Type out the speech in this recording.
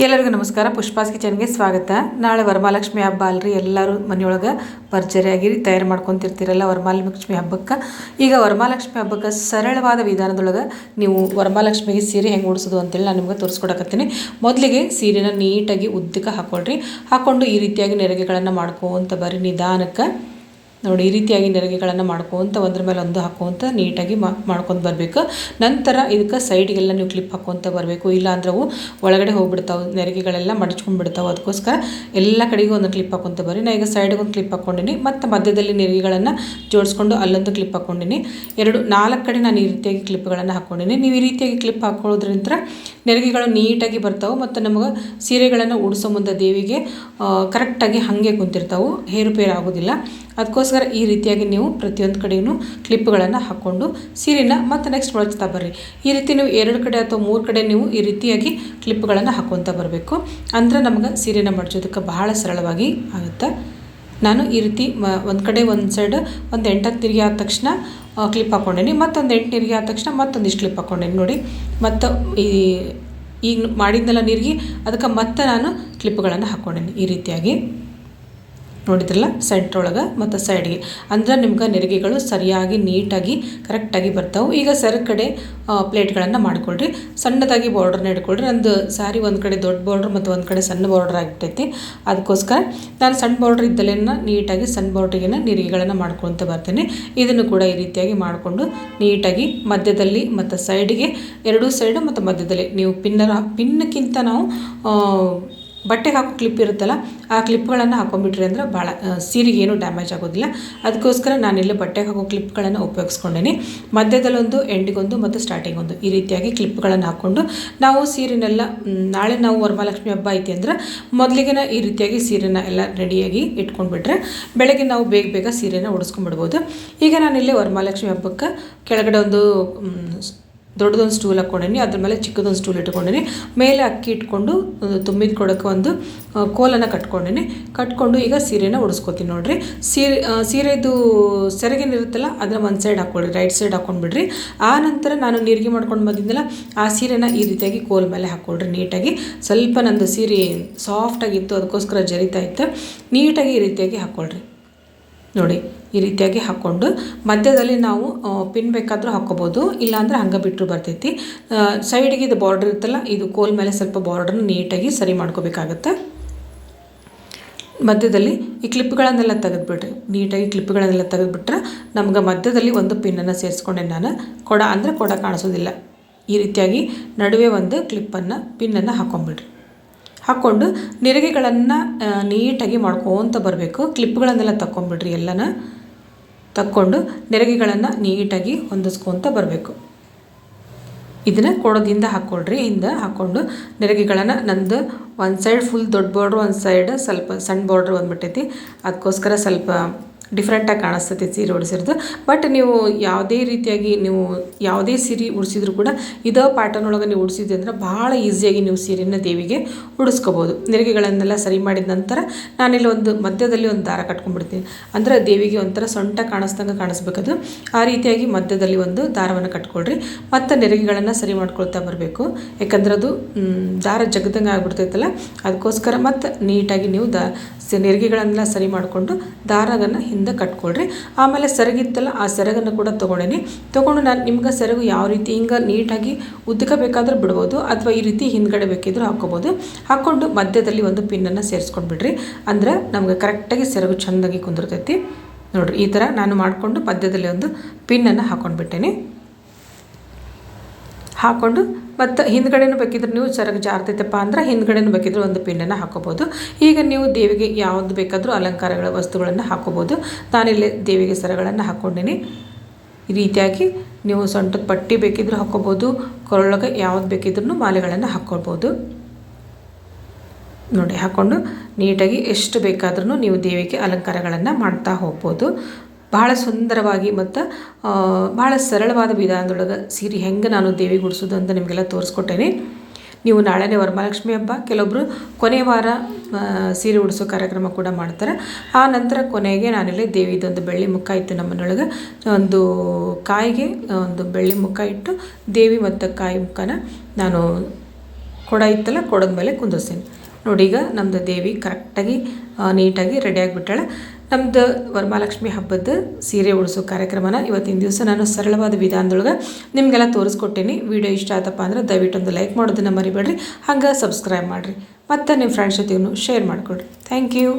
ಎಲ್ಲರಿಗೂ ನಮಸ್ಕಾರ. ಪುಷ್ಪಾಸ್ ಕಿಚನ್ಗೆ ಸ್ವಾಗತ. ನಾಳೆ ವರಮಹಾಲಕ್ಷ್ಮಿ ಹಬ್ಬ ಅಲ್ರಿ, ಎಲ್ಲರೂ ಮನೆಯೊಳಗೆ ಭರ್ಜರಿಯಾಗಿರಿ ತಯಾರು ಮಾಡ್ಕೊತಿರ್ತೀರಲ್ಲ ವರಮಹಾಲಕ್ಷ್ಮಿ ಹಬ್ಬಕ್ಕೆ. ಈಗ ವರಮಹಾಲಕ್ಷ್ಮಿ ಹಬ್ಬಕ್ಕೆ ಸರಳವಾದ ವಿಧಾನದೊಳಗೆ ನೀವು ವರಮಹಾಲಕ್ಷ್ಮಿಗೆ ಸೀರೆ ಹೆಂಗೆ ಉಡಿಸೋದು ಅಂತೇಳಿ ನಾನು ನಿಮ್ಗೆ ತೋರಿಸ್ಕೊಡಕತ್ತೀನಿ. ಮೊದಲಿಗೆ ಸೀರೆನ ನೀಟಾಗಿ ಉದ್ದಕ್ಕೆ ಹಾಕ್ಕೊಳ್ರಿ. ಹಾಕ್ಕೊಂಡು ಈ ರೀತಿಯಾಗಿ ನೆರಿಗೆಗಳನ್ನು ಮಾಡ್ಕೊಂತ ಬರ್ರಿ ನಿಧಾನಕ್ಕೆ. ನೋಡಿ, ಈ ರೀತಿಯಾಗಿ ನೆರಿಗೆಗಳನ್ನು ಮಾಡ್ಕೊತ ಒಂದ್ರ ಮೇಲೆ ಒಂದು ಹಾಕ್ಕೊಂತ ನೀಟಾಗಿ ಮಾಡ್ಕೊಂಡು ಬರಬೇಕು. ನಂತರ ಇದಕ್ಕೆ ಸೈಡ್ಗೆಲ್ಲ ನೀವು ಕ್ಲಿಪ್ ಹಾಕ್ಕೊತ ಬರಬೇಕು, ಇಲ್ಲ ಅಂದ್ರೆ ಅವು ಒಳಗಡೆ ಹೋಗ್ಬಿಡ್ತಾವೆ, ನೆರಿಗೆಗಳೆಲ್ಲ ಮಡಚ್ಕೊಂಡು ಬಿಡ್ತಾವೆ. ಅದಕ್ಕೋಸ್ಕರ ಎಲ್ಲ ಕಡೆಗೂ ಒಂದು ಕ್ಲಿಪ್ ಹಾಕ್ಕೊತ ಬರ್ರಿ. ನಾನು ಈಗ ಸೈಡ್ಗೆ ಒಂದು ಕ್ಲಿಪ್ ಹಾಕ್ಕೊಂಡಿನಿ, ಮತ್ತು ಮಧ್ಯದಲ್ಲಿ ನೆರಿಗೆಗಳನ್ನು ಜೋಡಿಸ್ಕೊಂಡು ಅಲ್ಲೊಂದು ಕ್ಲಿಪ್ ಹಾಕ್ಕೊಂಡಿನಿ. 4 ಕಡೆ ನಾನು ಈ ರೀತಿಯಾಗಿ ಕ್ಲಿಪ್ಗಳನ್ನು ಹಾಕ್ಕೊಂಡಿನಿ. ನೀವು ಈ ರೀತಿಯಾಗಿ ಕ್ಲಿಪ್ ಹಾಕ್ಕೊಳ್ಳೋದ್ರಿಂದ ನೆರಿಗೆಗಳು ನೀಟಾಗಿ ಬರ್ತಾವೆ, ಮತ್ತು ನಮಗೆ ಸೀರೆಗಳನ್ನು ಉಡಿಸೋ ಮುಂದೆ ದೇವಿಗೆ ಕರೆಕ್ಟಾಗಿ ಹಾಗೆ ಕುಂತಿರ್ತಾವೆ, ಹೇರುಪೇರು ಆಗೋದಿಲ್ಲ. ಅದಕ್ಕೋಸ್ಕರ ಈ ರೀತಿಯಾಗಿ ನೀವು ಪ್ರತಿಯೊಂದು ಕಡೆಯೂ ಕ್ಲಿಪ್ಗಳನ್ನು ಹಾಕ್ಕೊಂಡು ಸೀರೆನ ಮತ್ತು ನೆಕ್ಸ್ಟ್ ಮಡಚ್ತಾ ಬರ್ರಿ. ಈ ರೀತಿ ನೀವು 2 ಕಡೆ ಅಥವಾ 3 ಕಡೆ ನೀವು ಈ ರೀತಿಯಾಗಿ ಕ್ಲಿಪ್ಗಳನ್ನು ಹಾಕ್ಕೊತ ಬರಬೇಕು. ಅಂದರೆ ನಮ್ಗೆ ಸೀರೆನ ಮಡಚೋದಕ್ಕೆ ಬಹಳ ಸರಳವಾಗಿ ಆಗುತ್ತೆ. ನಾನು ಈ ರೀತಿ ಒಂದು ಕಡೆ ಒಂದು ಸೈಡ್ ಒಂದು 8 ತಿರುಗಿ ಆದ ತಕ್ಷಣ ಕ್ಲಿಪ್ ಹಾಕ್ಕೊಂಡೇನಿ, ಮತ್ತೊಂದು 8 ತಿರುಗಿ ಆದ ತಕ್ಷಣ ಮತ್ತೊಂದಿಷ್ಟು ಕ್ಲಿಪ್ ಹಾಕ್ಕೊಂಡೇನಿ. ನೋಡಿ, ಮತ್ತು ಈಗ ಮಾಡಿದ್ನೆಲ್ಲ ನೀರಿಗೆ ಅದಕ್ಕೆ ಮತ್ತೆ ನಾನು ಕ್ಲಿಪ್ಗಳನ್ನು ಹಾಕ್ಕೊಂಡೇನಿ ಈ ರೀತಿಯಾಗಿ. ನೋಡಿದ್ರಲ್ಲ, ಸೆಂಟ್ರೊಳಗೆ ಮತ್ತು ಸೈಡ್ಗೆ, ಅಂದರೆ ನಿಮ್ಗೆ ನೆರಿಗೆಗಳು ಸರಿಯಾಗಿ ನೀಟಾಗಿ ಕರೆಕ್ಟಾಗಿ ಬರ್ತಾವೆ. ಈಗ ಕಡೆ ಪ್ಲೇಟ್ಗಳನ್ನು ಮಾಡ್ಕೊಳ್ರಿ. ಸಣ್ಣದಾಗಿ ಬಾರ್ಡ್ರನ್ನ ಇಟ್ಕೊಳ್ರಿ. ನಂದು ಸ್ಯಾರಿ ಒಂದು ಕಡೆ ದೊಡ್ಡ ಬಾರ್ಡ್ರ್ ಮತ್ತು ಒಂದು ಕಡೆ ಸಣ್ಣ ಬಾರ್ಡ್ರ್ ಆಗಿಬಿಟ್ಟೈತಿ. ಅದಕ್ಕೋಸ್ಕರ ನಾನು ಸಣ್ಣ ಬಾರ್ಡ್ರ್ ಇದ್ದಲ್ಲೇನ ನೀಟಾಗಿ ಸಣ್ಣ ಬಾರ್ಡ್ರಿಗೆ ನೆರಿಗೆಗಳನ್ನು ಮಾಡ್ಕೊತ ಬರ್ತೀನಿ. ಇದನ್ನು ಕೂಡ ಈ ರೀತಿಯಾಗಿ ಮಾಡಿಕೊಂಡು ನೀಟಾಗಿ ಮಧ್ಯದಲ್ಲಿ ಮತ್ತು ಸೈಡ್ಗೆ, 2 ಸೈಡು ಮತ್ತು ಮಧ್ಯದಲ್ಲಿ ನೀವು ಪಿನ್ನಕ್ಕಿಂತ ನಾವು ಬಟ್ಟೆಗೆ ಹಾಕೋ ಕ್ಲಿಪ್ ಇರುತ್ತಲ್ಲ, ಆ ಕ್ಲಿಪ್ಗಳನ್ನು ಹಾಕೊಂಡ್ಬಿಟ್ರಿ ಅಂದ್ರೆ ಭಾಳ ಸೀರೆಗೆ ಏನೂ ಡ್ಯಾಮೇಜ್ ಆಗೋದಿಲ್ಲ. ಅದಕ್ಕೋಸ್ಕರ ನಾನಿಲ್ಲಿ ಬಟ್ಟೆಗೆ ಹಾಕೋ ಕ್ಲಿಪ್ಗಳನ್ನು ಉಪಯೋಗಿಸ್ಕೊಂಡೇನಿ. ಮಧ್ಯದಲ್ಲೊಂದು, ಎಂಡಿಗೊಂದು ಮತ್ತು ಸ್ಟಾರ್ಟಿಂಗೊಂದು ಈ ರೀತಿಯಾಗಿ ಕ್ಲಿಪ್ಗಳನ್ನು ಹಾಕ್ಕೊಂಡು ನಾವು ಸೀರೆನೆಲ್ಲ, ನಾಳೆ ನಾವು ವರಮಹಾಲಕ್ಷ್ಮಿ ಹಬ್ಬ ಐತಿ ಅಂದ್ರೆ ಮೊದಲಿಗೆ ಈ ರೀತಿಯಾಗಿ ಸೀರೆನ ಎಲ್ಲ ರೆಡಿಯಾಗಿ ಇಟ್ಕೊಂಡ್ಬಿಟ್ರೆ ಬೆಳಗ್ಗೆ ನಾವು ಬೇಗ ಸೀರೆನ ಉಡಿಸ್ಕೊಂಡ್ಬಿಡ್ಬೋದು. ಈಗ ನಾನಿಲ್ಲಿ ವರಮಹಾಲಕ್ಷ್ಮಿ ಹಬ್ಬಕ್ಕೆ ಕೆಳಗಡೆ ಒಂದು ದೊಡ್ಡದೊಂದು ಸ್ಟೂಲ್ ಹಾಕ್ಕೊಂಡೀನಿ, ಅದ್ರ ಮೇಲೆ ಚಿಕ್ಕದೊಂದು ಸ್ಟೂಲ್ ಇಟ್ಕೊಂಡೀನಿ. ಮೇಲೆ ಅಕ್ಕಿ ಇಟ್ಕೊಂಡು ತುಂಬಿದ ಕೊಡೋಕ್ಕೆ ಒಂದು ಕೋಲನ್ನು ಕಟ್ಕೊಂಡು ಈಗ ಸೀರೆನ ಉಡಿಸ್ಕೊತೀನಿ. ನೋಡಿರಿ, ಸೀರೆದು ಸೆರಗೇನಿರುತ್ತಲ್ಲ ಅದನ್ನು ಒಂದು ಸೈಡ್ ಹಾಕ್ಕೊಳ್ಳಿ, ರೈಟ್ ಸೈಡ್ ಹಾಕ್ಕೊಂಡ್ಬಿಡ್ರಿ. ಆ ನಂತರ ನಾನು ನೀರಿಗೆ ಮಾಡ್ಕೊಂಡು ಬಂದಿದ್ದೆಲ್ಲ ಆ ಸೀರೆನ ಈ ರೀತಿಯಾಗಿ ಕೋಲ್ ಮೇಲೆ ಹಾಕ್ಕೊಳ್ರಿ ನೀಟಾಗಿ. ಸ್ವಲ್ಪ ನಂದು ಸೀರೆ ಸಾಫ್ಟಾಗಿತ್ತು, ಅದಕ್ಕೋಸ್ಕರ ಜರಿತಾ ಇತ್ತು. ನೀಟಾಗಿ ಈ ರೀತಿಯಾಗಿ ಹಾಕ್ಕೊಳ್ರಿ. ನೋಡಿ, ಈ ರೀತಿಯಾಗಿ ಹಾಕ್ಕೊಂಡು ಮಧ್ಯದಲ್ಲಿ ನಾವು ಪಿನ್ ಬೇಕಾದರೂ ಹಾಕ್ಕೋಬೋದು, ಇಲ್ಲಾಂದ್ರೆ ಹಂಗೆ ಬಿಟ್ಟರು ಬರ್ತೈತಿ. ಸೈಡಿಗೆ ಇದು ಬಾರ್ಡ್ರ್ ಇರುತ್ತಲ್ಲ, ಇದು ಕೋಲ್ ಮೇಲೆ ಸ್ವಲ್ಪ ಬಾರ್ಡ್ರನ್ನ ನೀಟಾಗಿ ಸರಿ ಮಾಡ್ಕೋಬೇಕಾಗತ್ತೆ. ಮಧ್ಯದಲ್ಲಿ ಈ ಕ್ಲಿಪ್ಗಳನ್ನೆಲ್ಲ ತೆಗೆದುಬಿಟ್ರಿ. ನೀಟಾಗಿ ಕ್ಲಿಪ್ಗಳನ್ನೆಲ್ಲ ತೆಗೆದುಬಿಟ್ರೆ ನಮ್ಗೆ ಮಧ್ಯದಲ್ಲಿ ಒಂದು ಪಿನ್ನನ್ನು ಸೇರಿಸ್ಕೊಂಡೆ ನಾನು. ಕೊಡ ಕಾಣಿಸೋದಿಲ್ಲ. ಈ ರೀತಿಯಾಗಿ ನಡುವೆ ಒಂದು ಪಿನ್ನನ್ನು ಹಾಕ್ಕೊಂಬಿಡ್ರಿ. ಹಾಕ್ಕೊಂಡು ನೆರಿಗೆಗಳನ್ನು ನೀಟಾಗಿ ಮಾಡ್ಕೊತ ಬರಬೇಕು. ಕ್ಲಿಪ್ಗಳನ್ನೆಲ್ಲ ತಕ್ಕೊಂಬಿಡ್ರಿ. ಎಲ್ಲನ ತಕ್ಕೊಂಡು ನೆರಿಗೆಗಳನ್ನು ನೀಟಾಗಿ ಹೊಂದಿಸ್ಕೊತ ಬರಬೇಕು. ಇದನ್ನು ಕೊಡೋದಿಂದ ಹಾಕ್ಕೊಳ್ರಿ. ಹಿಂದೆ ಹಾಕ್ಕೊಂಡು ನೆರಿಗೆಗಳನ್ನು, ನಂದು ಒಂದು ಸೈಡ್ ಫುಲ್ ದೊಡ್ಡ ಬಾರ್ಡ್ರು, ಒಂದು ಸೈಡ್ ಸ್ವಲ್ಪ ಸಣ್ಣ ಬಾರ್ಡ್ರ್ ಬಂದ್ಬಿಟ್ಟೈತಿ. ಅದಕ್ಕೋಸ್ಕರ ಸ್ವಲ್ಪ ಡಿಫ್ರೆಂಟಾಗಿ ಕಾಣಿಸ್ತೈತಿ ಸೀರೆ ಉಡಿಸಿರೋದು. ಬಟ್ ನೀವು ಯಾವುದೇ ರೀತಿಯಾಗಿ ನೀವು ಯಾವುದೇ ಸೀರೆ ಉಡಿಸಿದ್ರು ಕೂಡ ಇದೇ ಪ್ಯಾಟರ್ನ್ ಒಳಗೆ ನೀವು ಉಡಿಸಿದ್ರಿ ಅಂದ್ರೆ ಭಾಳ ಈಸಿಯಾಗಿ ನೀವು ಸೀರೆನ ದೇವಿಗೆ ಉಡಿಸ್ಕೋಬೋದು. ನೆರಿಗೆಗಳನ್ನೆಲ್ಲ ಸರಿ ಮಾಡಿದ ನಂತರ ನಾನಿಲ್ಲಿ ಒಂದು ಮಧ್ಯದಲ್ಲಿ ಒಂದು ದಾರ ಕಟ್ಕೊಂಡ್ಬಿಡ್ತೀನಿ. ಅಂದರೆ ದೇವಿಗೆ ಒಂಥರ ಸೊಂಟ ಕಾಣಿಸ್ದಂಗೆ ಕಾಣಿಸ್ಬೇಕದು. ಆ ರೀತಿಯಾಗಿ ಮಧ್ಯದಲ್ಲಿ ಒಂದು ದಾರವನ್ನು ಕಟ್ಕೊಳ್ರಿ. ಮತ್ತು ನೆರಿಗೆಗಳನ್ನು ಸರಿ ಮಾಡ್ಕೊಳ್ತಾ ಬರಬೇಕು. ಯಾಕಂದ್ರೆ ಅದು ದಾರ ಜಗ್ದಂಗೆ ಆಗಿಬಿಡ್ತೈತಲ್ಲ, ಅದಕ್ಕೋಸ್ಕರ ಮತ್ತು ನೀಟಾಗಿ ನೀವು ನೆರಿಗೆಗಳನ್ನೆಲ್ಲ ಸರಿ ಮಾಡಿಕೊಂಡು ದಾರವನ್ನು ಹಿಂದೆ ಕಟ್ಕೊಳ್ರಿ. ಆಮೇಲೆ ಸೆರಗಿತ್ತಲ್ಲ, ಆ ಸೆರಗನ್ನು ಕೂಡ ತೊಗೊಂಡು ನಾನು ನಿಮ್ಗೆ ಸೆರಗು ಯಾವ ರೀತಿ ಹಿಂಗೆ ನೀಟಾಗಿ ಉದ್ದಕ್ಕೆ ಬೇಕಾದ್ರೆ ಬಿಡ್ಬೋದು, ಅಥವಾ ಈ ರೀತಿ ಹಿಂದ್ಗಡೆ ಬೇಕಿದ್ರೂ ಹಾಕ್ಕೋಬೋದು. ಹಾಕ್ಕೊಂಡು ಮಧ್ಯದಲ್ಲಿ ಒಂದು ಪಿನ್ನನ್ನು ಸೇರಿಸ್ಕೊಂಡ್ಬಿಡ್ರಿ. ಅಂದ್ರೆ ನಮ್ಗೆ ಕರೆಕ್ಟಾಗಿ ಸೆರಗು ಚೆಂದಾಗಿ ಕುಂದಿರ್ತೈತಿ. ನೋಡಿರಿ, ಈ ಥರ ನಾನು ಮಾಡಿಕೊಂಡು ಮಧ್ಯದಲ್ಲಿ ಒಂದು ಪಿನ್ನನ್ನು ಹಾಕ್ಕೊಂಡ್ಬಿಟ್ಟೇನೆ. ಹಾಕ್ಕೊಂಡು ಮತ್ತು ಹಿಂದ್ಗಡೆನೂ ಬೇಕಿದ್ರೆ ನೀವು ಸೆರಗು ಜಾರ್ತೈತಪ್ಪ ಅಂದ್ರೆ ಹಿಂದ್ಗಡೆನೂ ಬೇಕಿದ್ರೆ ಒಂದು ಪಿನ್ನನ್ನು ಹಾಕೋಬೋದು. ಈಗ ನೀವು ದೇವಿಗೆ ಯಾವುದು ಬೇಕಾದರೂ ಅಲಂಕಾರಗಳ ವಸ್ತುಗಳನ್ನು ಹಾಕೋಬೋದು. ನಾನಿಲ್ಲಿ ದೇವಿಗೆ ಸರಗಳನ್ನು ಹಾಕ್ಕೊಂಡೀನಿ. ಈ ರೀತಿಯಾಗಿ ನೀವು ಸೊಂಟದ ಪಟ್ಟಿ ಬೇಕಿದ್ರೂ ಹಾಕ್ಕೋಬೋದು, ಕೊರಳೊಳಗೆ ಯಾವ್ದು ಬೇಕಿದ್ರೂ ಮಾಲೆಗಳನ್ನು ಹಾಕ್ಕೊಳ್ಬೋದು. ನೋಡಿ, ಹಾಕ್ಕೊಂಡು ನೀಟಾಗಿ ಎಷ್ಟು ಬೇಕಾದ್ರೂ ನೀವು ದೇವಿಗೆ ಅಲಂಕಾರಗಳನ್ನು ಮಾಡ್ತಾ ಹೋಗ್ಬೋದು. ಭಾಳ ಸುಂದರವಾಗಿ ಮತ್ತು ಭಾಳ ಸರಳವಾದ ವಿಧಾನದೊಳಗೆ ಸೀರೆ ಹೆಂಗೆ ನಾನು ದೇವಿಗೆ ಉಡಿಸೋದು ಅಂತ ನಿಮಗೆಲ್ಲ ತೋರಿಸ್ಕೊಟ್ಟೇನೆ. ನೀವು ನಾಳೆನೇ ವರಮಹಾಲಕ್ಷ್ಮಿ ಹಬ್ಬ, ಕೆಲವೊಬ್ಬರು ಕೊನೆಯ ವಾರ ಸೀರೆ ಉಡಿಸೋ ಕಾರ್ಯಕ್ರಮ ಕೂಡ ಮಾಡ್ತಾರೆ. ಆ ನಂತರ ಕೊನೆಗೆ ನಾನಿಲ್ಲಿ ದೇವಿದೊಂದು ಬೆಳ್ಳಿ ಮುಖ ಇತ್ತು ನಮ್ಮನೊಳಗೆ, ಒಂದು ಕಾಯಿಗೆ ಒಂದು ಬೆಳ್ಳಿ ಮುಖ ಇಟ್ಟು ದೇವಿ ಮತ್ತು ಕಾಯಿ ಮುಖನ ನಾನು ಕೊಡ ಇತ್ತಲ್ಲ ಕೊಡದ ಮೇಲೆ ಕುಂದಿಸ್ತೀನಿ. ನೋಡಿ ಈಗ ನಮ್ಮದು ದೇವಿ ಕರೆಕ್ಟಾಗಿ ನೀಟಾಗಿ ರೆಡಿ ಆಗಿಬಿಟ್ಟಾಳೆ. ನಮ್ಮದು ವರಮಹಾಲಕ್ಷ್ಮಿ ಹಬ್ಬದ ಸೀರೆ ಉಡಿಸೋ ಕಾರ್ಯಕ್ರಮನ ಇವತ್ತಿನ ದಿವಸ ನಾನು ಸರಳವಾದ ವಿಧಾನದೊಳಗೆ ನಿಮಗೆಲ್ಲ ತೋರಿಸ್ಕೊಟ್ಟೀನಿ. ವಿಡಿಯೋ ಇಷ್ಟ ಆಯ್ತಪ್ಪ ಅಂದ್ರೆ ದಯವಿಟ್ಟು ಒಂದು ಲೈಕ್ ಮಾಡೋದನ್ನು ಮರಿಬೇಡ್ರಿ. ಹಂಗೆ ಸಬ್ಸ್ಕ್ರೈಬ್ ಮಾಡಿರಿ ಮತ್ತು ನಿಮ್ಮ ಫ್ರೆಂಡ್ಸ್ ಜೊತೆಗೂ ಶೇರ್ ಮಾಡಿಕೊಡ್ರಿ. Thank you.